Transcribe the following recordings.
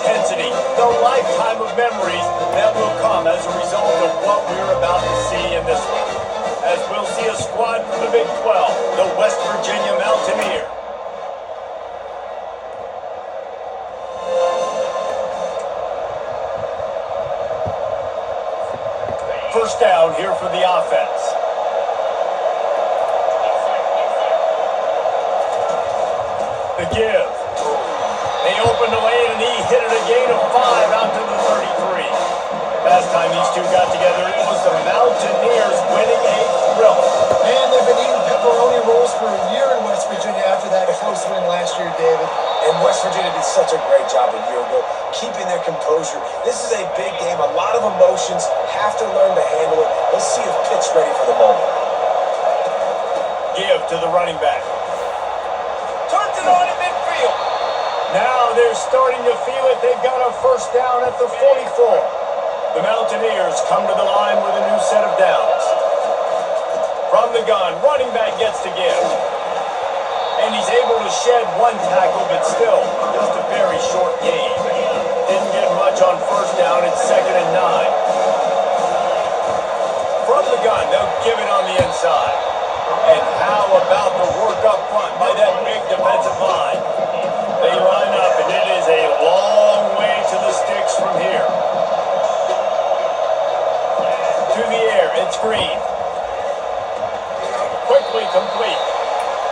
intensity, the lifetime of memories that will come as a result of what we're about to see in this one. As we'll see a squad from the Big 12, the West Virginia Mountaineers. First down here for the offense. The give. They opened the lane and he hit it a gain of 5 out to the 33. Last time these two got together, it was the Mountaineers winning a thriller. Man, they've been eating pepperoni rolls for a year in West Virginia after that close win last year, David. And West Virginia did such a great job a year ago, keeping their composure. This is a big game, a lot of emotions, have to learn to handle it. Let's see if Pitt's ready for the moment. Give to the running back. Turns it on in midfield. Now they're starting to feel it. They've got a first down at the 44. The Mountaineers come to the line with a new set of downs. From the gun, running back gets to give. And he's able to shed one tackle, but still, just a very short gain. Didn't get much on first down. It's 2nd and 9. From the gun, they'll give it on the inside. And how about the work up front by that big defensive line? They line up, and it is a long way to the sticks from here. To the air, it's Green. Quickly complete.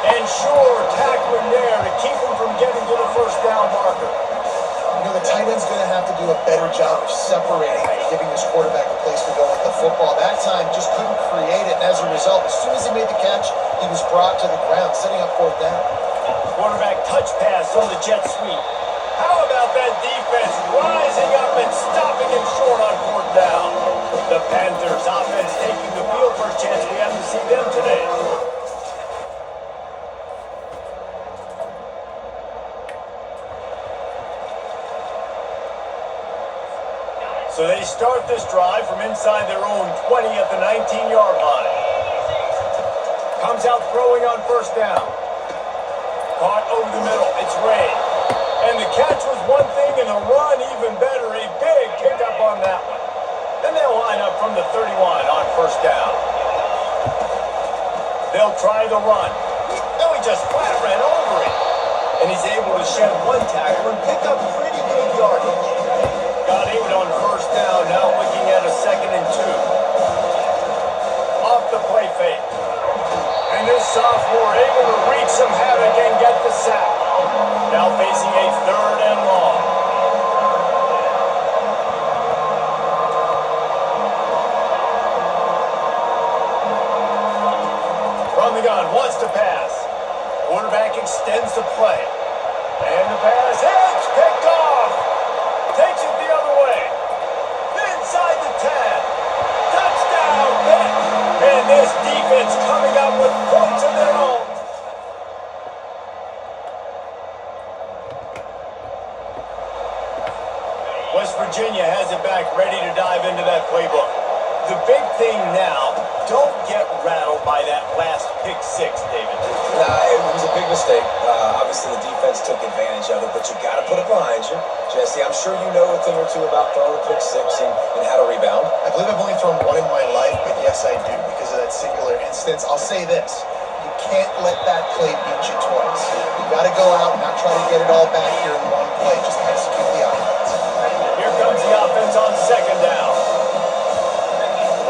And sure, tackling there to keep him from getting to the first down marker. You know, the tight end's going to have to do a better job of separating and giving his quarterback a place to go with the football. That time, just couldn't create it, and as a result, as soon as he made the catch, he was brought to the ground, setting up 4th down. Quarterback touch pass on the jet sweep. How about that defense rising up and stopping him short on 4th down? The Panthers offense taking the field for a chance we haven't seen them today. So they start this drive from inside their own 20 at the 19-yard line. Comes out throwing on first down. Caught over the middle. It's Ray. And the catch was one thing and the run even better. A big pickup on that one. Then they'll line up from the 31 on first down. They'll try the run. No, he just flat ran over it. And he's able to shed one tackle and pick up pretty big yardage. Got 8 on first down, now looking at a 2nd and 2. Off the play fake. And this sophomore able to wreak some havoc and get the sack. Now facing a 3rd and long. From the gun, wants to pass. Quarterback extends the play. And the pass, it's picked off. Takes it the other way. Inside the 10. Touchdown, Pitt. And this defense coming up with points of their own. West Virginia has it back, ready to dive into that playbook. The big thing now, don't get rattled by that last pick 6, David. Nah, it was a big mistake. Obviously, the defense took advantage of it, but you got to put it behind you. Jesse, I'm sure you know a thing or two about throwing a pick 6 and how to rebound. I believe I've only thrown one in my life, but yes, I do, because of that singular instance. I'll say this. You can't let that play beat you twice. You got to go out and not try to get it all back here in one play. Just execute the offense. Here comes the offense on 2nd down.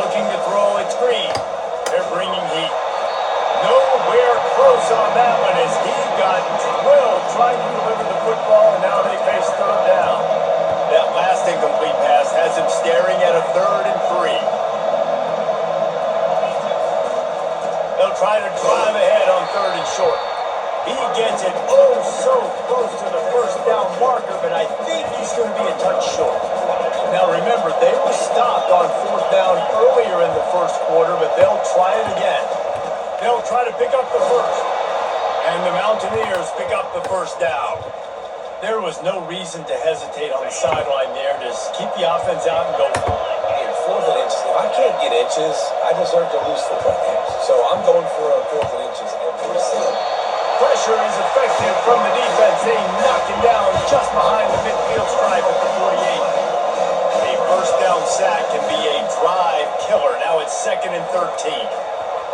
Looking to throw, it's Green. They're bringing heat. Nowhere close on that one as he got drilled trying to deliver the football, and now they face 3rd down. That last incomplete pass has him staring at a 3rd and 3. They'll try to drive ahead on 3rd and short. He gets it oh so close to the first down marker, but I think he's going to be a touch short. Now remember, they were stopped on 4th down earlier in the first quarter, but they'll try it again. They'll try to pick up the first. And the Mountaineers pick up the first down. There was no reason to hesitate on the sideline there. Just keep the offense out and go for it. Hey, 4th and inches. If I can't get inches, I deserve to lose football games. So I'm going for a 4th and inches every single. Pressure is effective from the defense. They knock him down just behind the midfield stripe at the 48. A first down sack can be a drive killer. Now it's 2nd and 13.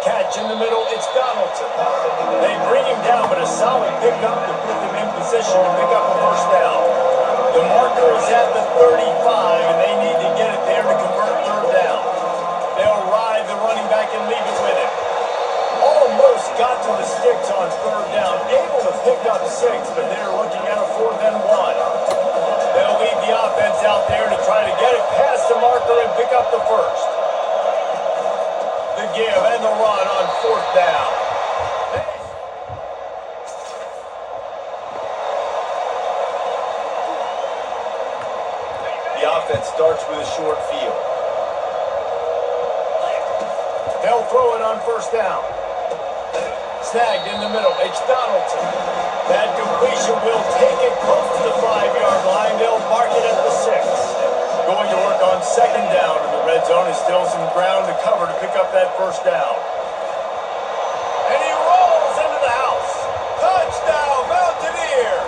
Catch in the middle, it's Donaldson. They bring him down, but a solid pickup to put them in position to pick up a first down. The marker is at the 35, and they need to get it there to convert 3rd down. They'll ride the running back and leave it with him. Almost got to the sticks on 3rd down, able to pick up 6, but they're looking at a 4th and 1. They'll lead the offense out there to try to get it past the marker and pick up the first. The give and the run on 4th down. The offense starts with a short field. They'll throw it on 1st down. Snagged in the middle. It's Donaldson. That completion will take it close to the 5-yard line. They'll mark it at the 6. Going to work on 2nd down, and the red zone is still some ground to cover to pick up that first down. And he rolls into the house. Touchdown, Mountaineers!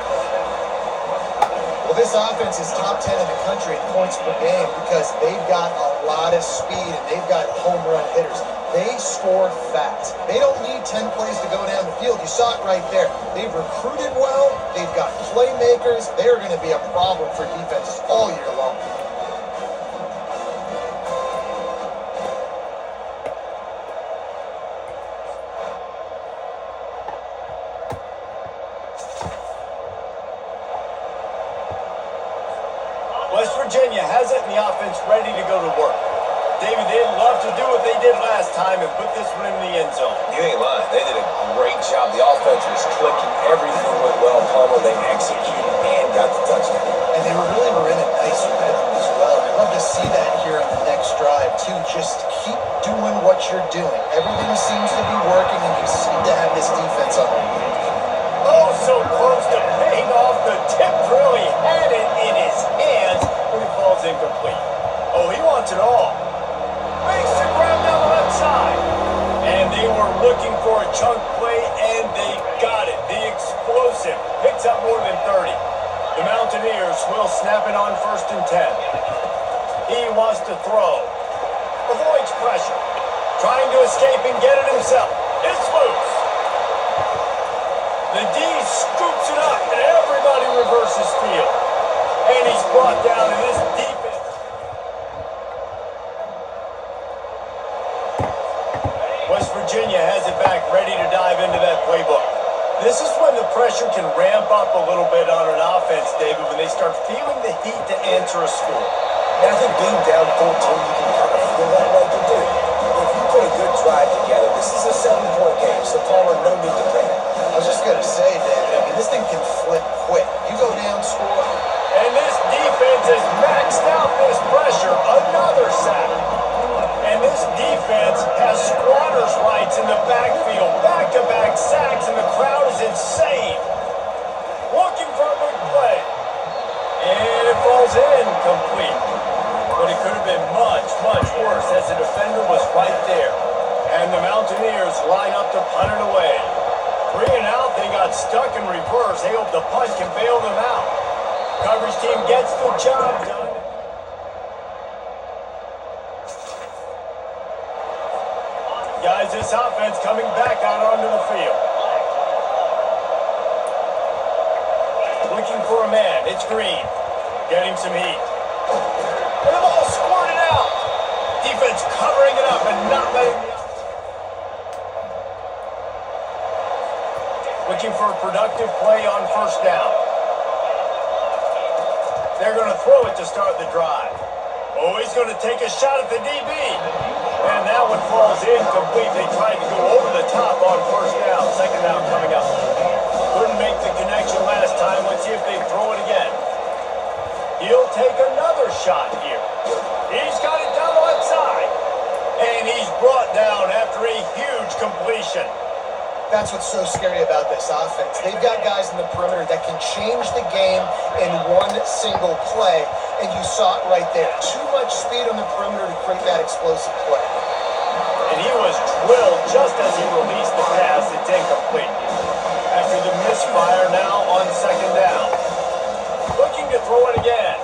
Well, this offense is top 10 in the country in points per game because they've got a lot of speed and they've got home run hitters. They score fast. They don't need 10 plays to go down the field. You saw it right there. They've recruited well. They've got playmakers. They're going to be a problem for defenses all year long. West Virginia has it in the offense ready to go to work. David, they'd love to do what they did last time and put this one in the end zone. You ain't lying. They did a great job. The offense was clicking. Everything went well. Palmer, they executed and got the touchdown. And they were in a nice rhythm as well. I'd love to see that here on the next drive, too. Just keep doing what you're doing. Everything seems to be working, and you seem to have this defense on the move. Oh, so close to paying off the tip drill. He had it in his hands, but it falls incomplete. Oh, he wants it all. Makes the grab down the left side. And they were looking for a chunk play, and they got it. The explosive picks up more than 30. The Mountaineers will snap it on 1st and 10. He wants to throw. Avoids pressure. Trying to escape and get it himself. It's loose. The D scoops it up, and everybody reverses field. And he's brought down in this defense. West Virginia has it back, ready to dive into that playbook. This is when the pressure can ramp up a little bit on an offense, David, when they start feeling the heat to answer a score. And I think being down 14, you can kind of feel that way. But dude, if you put a good drive together, this is a 7-point game, so Palmer, no need to panic. I was just going to say, David, I mean, this thing can flip quick. You go down, score. And this defense has maxed out this pressure. Another sack. And this defense has squatters' rights in the backfield. Back-to-back sacks, and the crowd is insane. Looking for a big play. And it falls incomplete. But it could have been much, much worse as the defender was right there. And the Mountaineers line up to punt it away. 3 and out, they got stuck in reverse. They hope the punt can bail them out. Coverage team gets the job done. Guys, this offense coming back out onto the field. Looking for a man. It's Green. Getting some heat. And the ball squirted out. Defense covering it up and not letting the looking for a productive play on 1st down. They're going to throw it to start the drive. Oh, he's going to take a shot at the DB. And that one falls incomplete. They tried to go over the top on 1st down. 2nd down coming up. Couldn't make the connection last time. Let's see if they throw it again. He'll take another shot here. He's got it down the left side. And he's brought down after a huge completion. That's what's so scary about this offense. They've got guys in the perimeter that can change the game in one single play, and you saw it right there. Too much speed on the perimeter to create that explosive play. And he was drilled just as he released the pass. It's incomplete. After the misfire, now on second down. Looking to throw it again.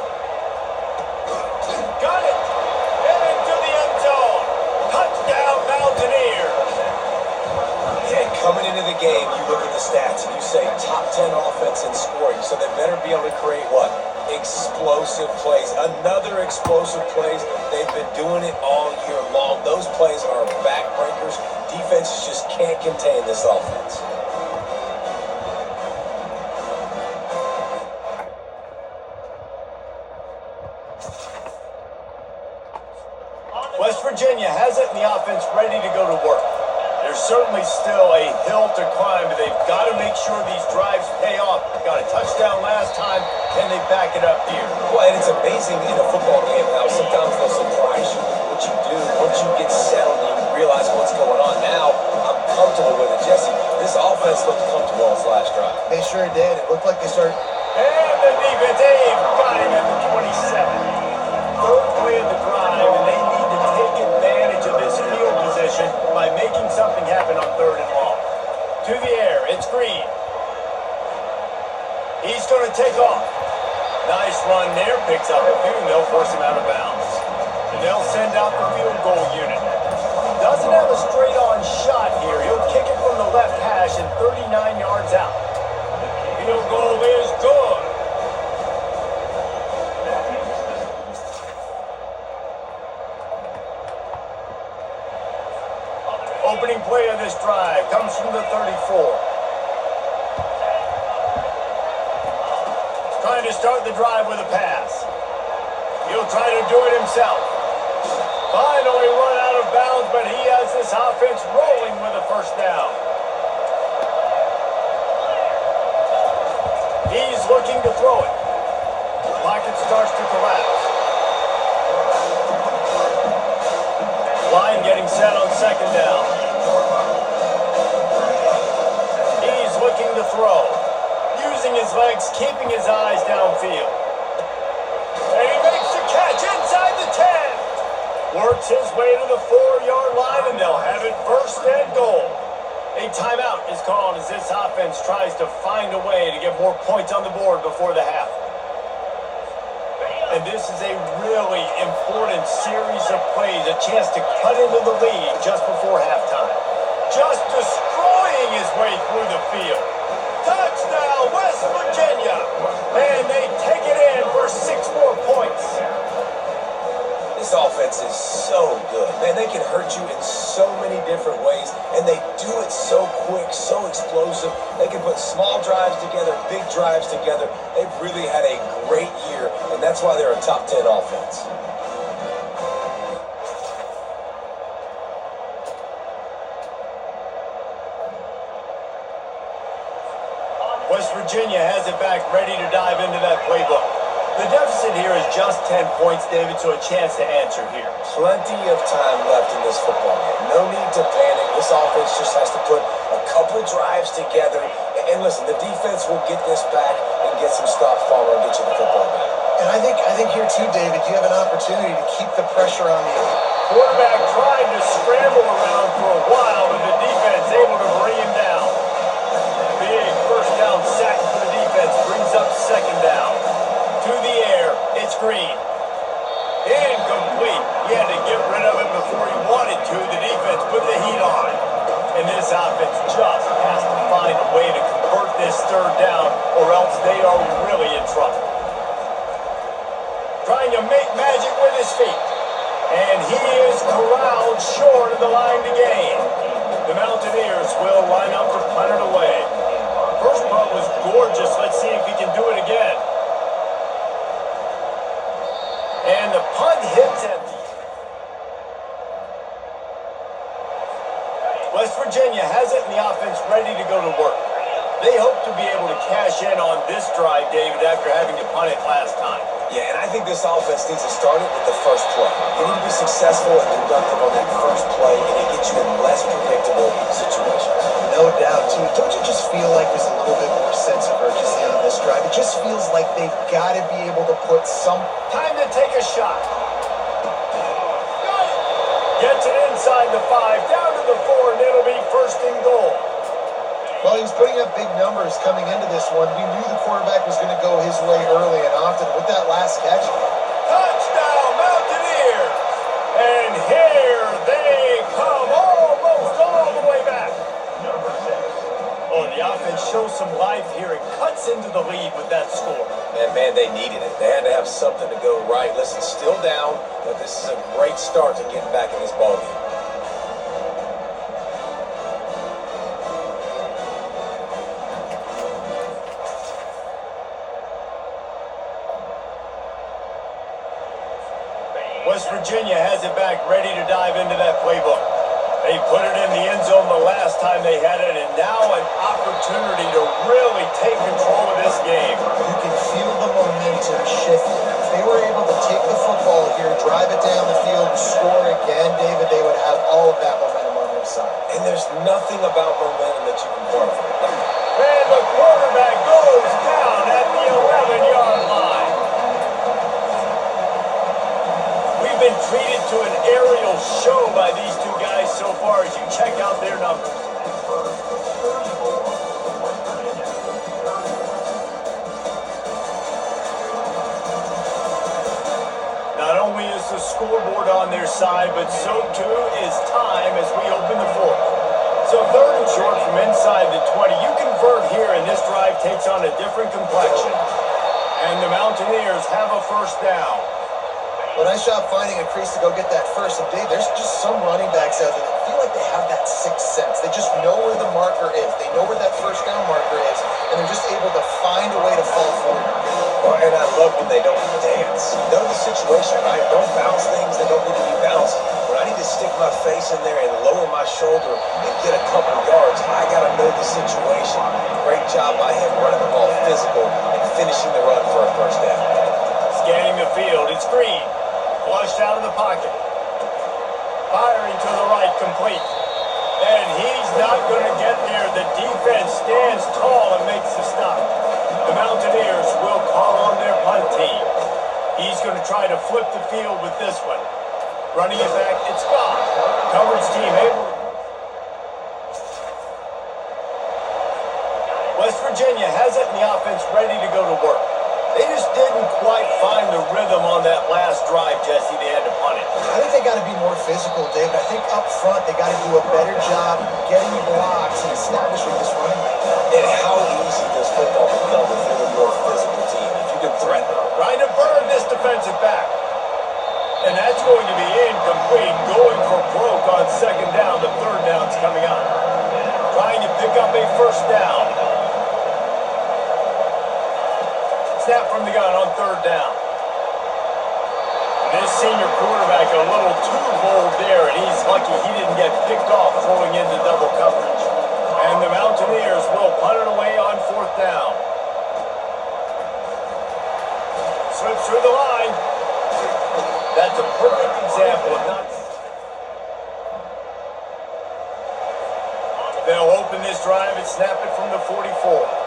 Got it. Into the end zone. Touchdown, Mountaineers. And coming into the game, you look at the stats and you say top 10 offense in scoring, so they better be able to create what? Explosive plays. Another explosive plays. They've been doing it all year long. Those plays are backbreakers. Defenses just can't contain this offense. West Virginia has it in the offense ready to go to work. There's certainly still a hill to climb, but they've got to make sure these drives pay off. Got a touchdown last time. Can they back it up here? Well, and it's amazing in a football game how sometimes they'll surprise you with what you do. Once you get settled and you realize what's going on now, I'm comfortable with it. Jesse, this offense looked comfortable on its last drive. They sure did. It looked like they started. And the defense, they've got him at the 27. Third play of the drive, and they need to take advantage of this field position by making something happen on third and long. To the air, it's Green. He's going to take off. Nice run there, picks up a few, and they'll force him out of bounds. And they'll send out the field goal unit. Doesn't have a straight-on shot here. He'll kick it from the left hash and 39 yards out. Field goal is good. Opening play of this drive comes from the 34. Trying to start the drive with a pass. He'll try to do it himself. Finally run out of bounds, but he has this offense rolling with a first down. He's looking to throw it. The pocket starts to collapse. Line getting set on second down. He's looking to throw. Using his legs, keeping his eyes downfield. And he makes the catch inside the 10. Works his way to the 4-yard line, and they'll have it first and goal. A timeout is called as this offense tries to find a way to get more points on the board before the half. And this is a really important series of plays, a chance to cut into the lead just before halftime. Just destroying his way through the field. Touchdown, West Virginia! And they take it in for 6 more points. This offense is so good. Man, they can hurt you in so many different ways, and they do it so quick, so explosive. They can put small drives together, big drives together. They've really had a great year, and that's why they're a top 10 offense. West Virginia has it back, ready to dive into that playbook. The deficit here is just 10 points, David, so a chance to answer here. Plenty of time left in this football game. No need to panic. This offense just has to put a couple drives together. And listen, the defense will get this back and get some stops following and get you the football back. And I think here too, David, you have an opportunity to keep the pressure on you. Quarterback tried to scramble around for a while, but the defense able to bring him down. Big first down sack for the defense brings up second down. To the air, it's Green. Incomplete. He had to get rid of it before he wanted to. The defense put the heat on. And this offense just has to find a way to convert this third down, or else they are really in trouble. Trying to make magic with his feet. And he is corralled short of the line to gain. The Mountaineers will line up to punt it away. First punt was gorgeous. Let's see if he can do it again. And the punt hits at the... West Virginia has it in the offense ready to go to work. They hope to be able to cash in on this drive, David, after having to punt it last time. Yeah, and I think this offense needs to start it with the first play. You need to be successful and productive on that first play, and it gets you in less predictable situations. No doubt, too. Don't you just feel like there's a little bit more sense of urgency on this drive? It just feels like they've got to be able to put some... Time to take a shot. Gets it inside the 5, down to the 4, and it'll be first and goal. Well, he was putting up big numbers coming into this one. We knew the quarterback was going to go his way early and often. With that last catch, Touchdown, Mountaineers! And here they come, almost all the way back. Oh, the offense shows some life here and cuts into the lead with that score. And man, they needed it. They had to have something to go right. Listen, still down, but this is a great start to getting back in this ballgame. West Virginia has it back, ready to dive into that playbook. They put it in the end zone the last time they had it, and now an opportunity to really take control of this game. you can feel the momentum shifting. If they were able to take the football here, drive it down the field, and score again, David, they would have all of that momentum on their side. And there's nothing about momentum that you can guard from. And the quarterback goes down at the 11-yard line. We've been treated to an aerial show by these two guys so far as you check out their numbers. Not only is the scoreboard on their side, but so too is time as we open the fourth. So third and short from inside the 20. You convert here and this drive takes on a different complexion. And the Mountaineers have a first down. Well, nice job finding a crease to go get that first. And Dave, there's just some running backs out there that feel like they have that sixth sense. They just know where the marker is. They know where that first down marker is, and they're just able to find a way to fall forward. Well, and I love when they don't dance. Know the situation, right? Don't bounce things that don't need to be bounced. When I need to stick my face in there and lower my shoulder and get a couple yards, I got to know the situation. Great job by him running the ball physical and finishing the run for a first down. Scanning the field, it's Green. Flushed out of the pocket. Firing to the right, complete. And he's not going to get there. The defense stands tall and makes the stop. The Mountaineers will call on their punt team. He's going to try to flip the field with this one. Running it back, it's gone. Coverage team able. West Virginia has it in the offense ready to go to work. They just didn't quite find the rhythm on that last drive, Jesse. They had to punt it. I think they got to be more physical, David. I think up front they got to do a better job getting blocks and establishing this running back. And how easy does football become if you're the more physical team? If you can threaten them. Trying to burn this defensive back. And that's going to be incomplete. Going for broke on second down. The third down's coming up. Trying to pick up a first down. Snap from the gun on third down. This senior quarterback a little too bold there, and he's lucky he didn't get picked off throwing into double coverage. And the Mountaineers will punt it away on fourth down. Slips through the line. That's a perfect example of not... They'll open this drive and snap it from the 44.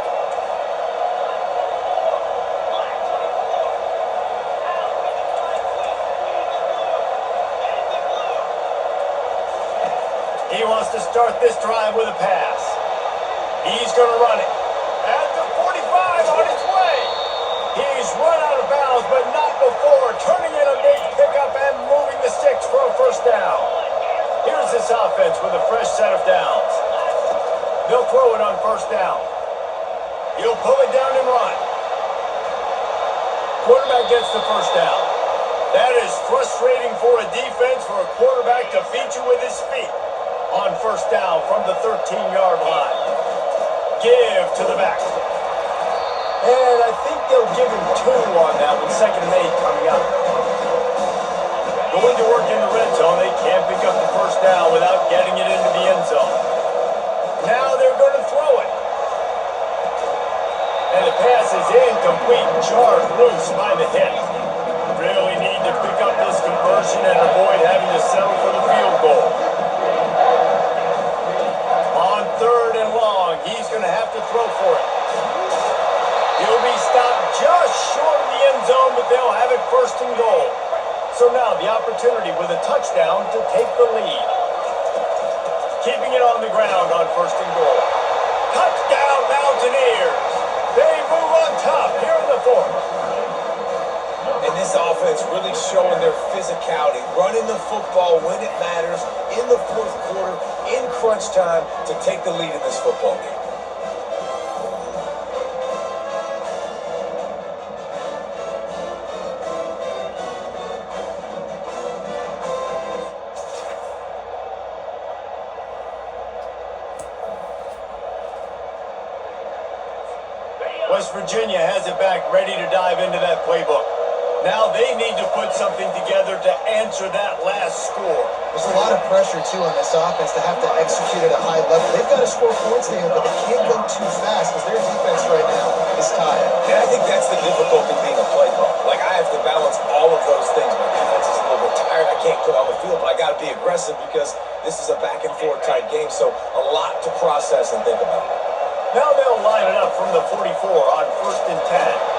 He wants to start this drive with a pass. He's going to run it. At the 45 on his way. He's run out of bounds, but not before. Turning in a big pickup and moving the sticks for a first down. Here's this offense with a fresh set of downs. They'll throw it on first down. He'll pull it down and run. Quarterback gets the first down. That is frustrating for a defense, for a quarterback to beat you with his feet. On first down from the 13-yard line. Give to the back. And I think they'll give him 2 on that one. Second and 8 coming up. Going to work in the red zone. They can't pick up the first down without getting it into the end zone. Now they're going to throw it. And the pass is incomplete. Jarred loose by the hit. Really need to pick up this conversion and avoid having to settle for the field goal. Third and long, he's going to have to throw for it. He'll be stopped just short of the end zone, but they'll have it first and goal. So now the opportunity with a touchdown to take the lead. Keeping it on the ground on 1st and goal. Touchdown Mountaineers! They move on top here in the 4th. And this offense really showing their physicality, running the football when it matters, in the 4th quarter, in crunch time, to take the lead in this football game. West Virginia has it back, ready to dive into that playbook. Now they need to put something together to answer that last score. There's a lot of pressure, too, on this offense to have to execute at a high level. They've got to score points there, but they can't go too fast because their defense right now is tired. And I think that's the difficulty being a play call. Like, I have to balance all of those things. My defense is a little bit tired. I can't put on the field, but I got to be aggressive because this is a back-and-forth type game, so a lot to process and think about. Now they'll line it up from the 44 on 1st and 10.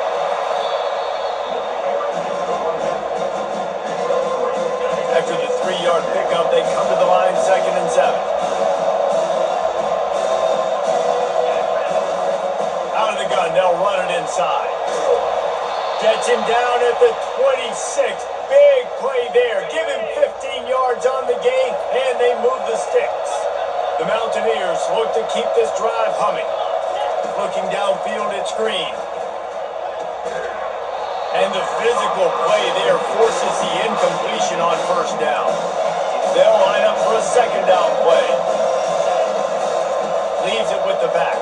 After the 3-yard pickup, they come to the line 2nd and 7. Out of the gun, they'll run it inside. Gets him down at the 26. Big play there. Give him 15 yards on the game, and they move the sticks. The Mountaineers look to keep this drive humming. Looking downfield at screen. And the physical play there forces the incompletion on 1st down. They'll line up for a 2nd down play. Leaves it with the back.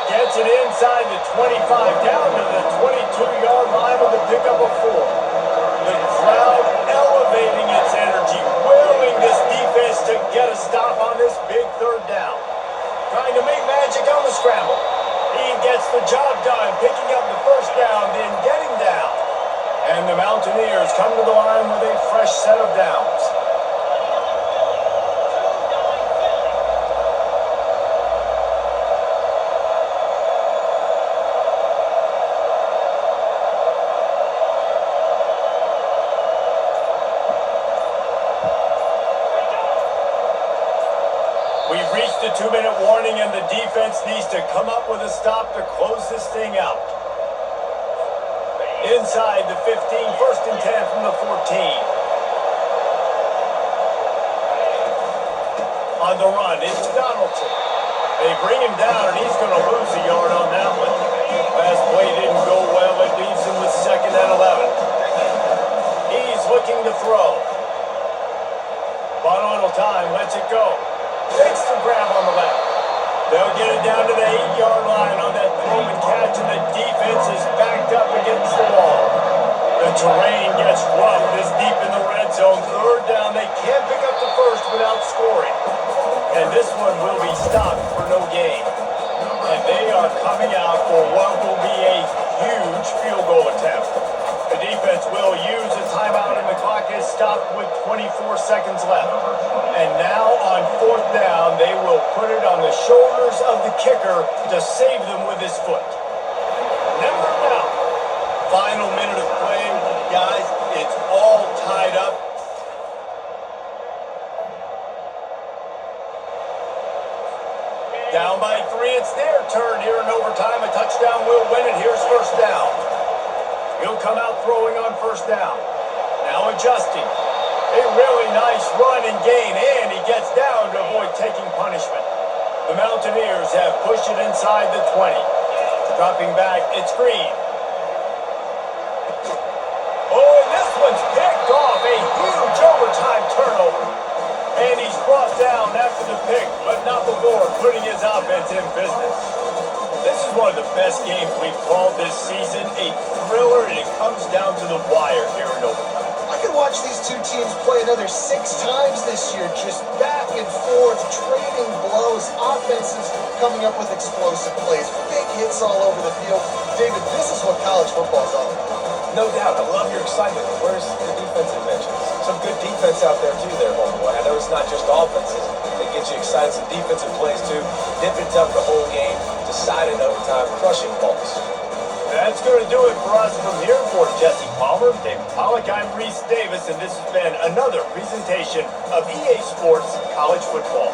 Gets it inside the 25, down to the 22-yard line with a pickup of 4. The crowd elevating its energy, willing this defense to get a stop on this big 3rd down. Trying to make magic on the scramble. He gets the job done, picking up the 1st down, then getting down. And the Mountaineers come to the line with a fresh set of downs. We've reached the 2-minute warning, and the defense needs to come up with a stop to close this thing out. Inside the 15, 1st and 10 from the 14. On the run, it's Donaldson. They bring him down, and he's going to lose a yard on that one. Last play didn't go well. It leaves him with 2nd and 11. He's looking to throw. Bonotto time, lets it go. Takes the grab on the left. They'll get it down to the 8-yard line on that throw and catch, and the defense is backed up against the wall. The terrain gets rough this deep in the red zone. 3rd down, they can't pick up the 1st without scoring. And this one will be stopped for no gain. And they are coming out for what will be a huge field goal attempt. The defense will use a timeout, and the clock is stopped with 24 seconds left. And now on 4th down, they will put it on the shoulders of the kicker to save them with his foot. Never in doubt. Final minute of play, guys. It's all tied up. Down by 3, it's their turn here in overtime. A touchdown will win it. Here's 1st down. He'll come out throwing on 1st down. Now adjusting. A really nice run and gain, and he gets down to avoid taking punishment. The Mountaineers have pushed it inside the 20. Dropping back, it's Green. Oh, and this one's picked off. A huge overtime turnover. And he's brought down after the pick, but not before putting his offense in business. This is one of the best games we've called this season. A thriller, and it comes down to the wire here in overtime. I could watch these two teams play another 6 times this year, just back and forth, trading blows, offenses coming up with explosive plays, big hits all over the field. David, this is what college football is all about. No doubt. I love your excitement. Where's the defensive mentions? Some good defense out there, too, there, homeboy. I know it's not just offenses. They get you excited. Some defensive plays, too. Nip and tuck the whole game. Decide in overtime. Crushing balls. That's going to do it for us from here. For Jesse Palmer, David Pollock, I'm Reese Davis, and this has been another presentation of EA Sports College Football.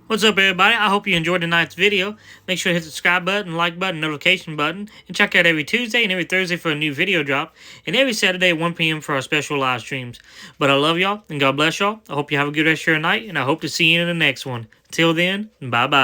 What's up, everybody? I hope you enjoyed tonight's video. Make sure to hit the subscribe button, like button, notification button, and check out every Tuesday and every Thursday for a new video drop, and every Saturday at 1 p.m. for our special live streams. But I love y'all, and God bless y'all. I hope you have a good rest of your night, and I hope to see you in the next one. Till then, bye-bye.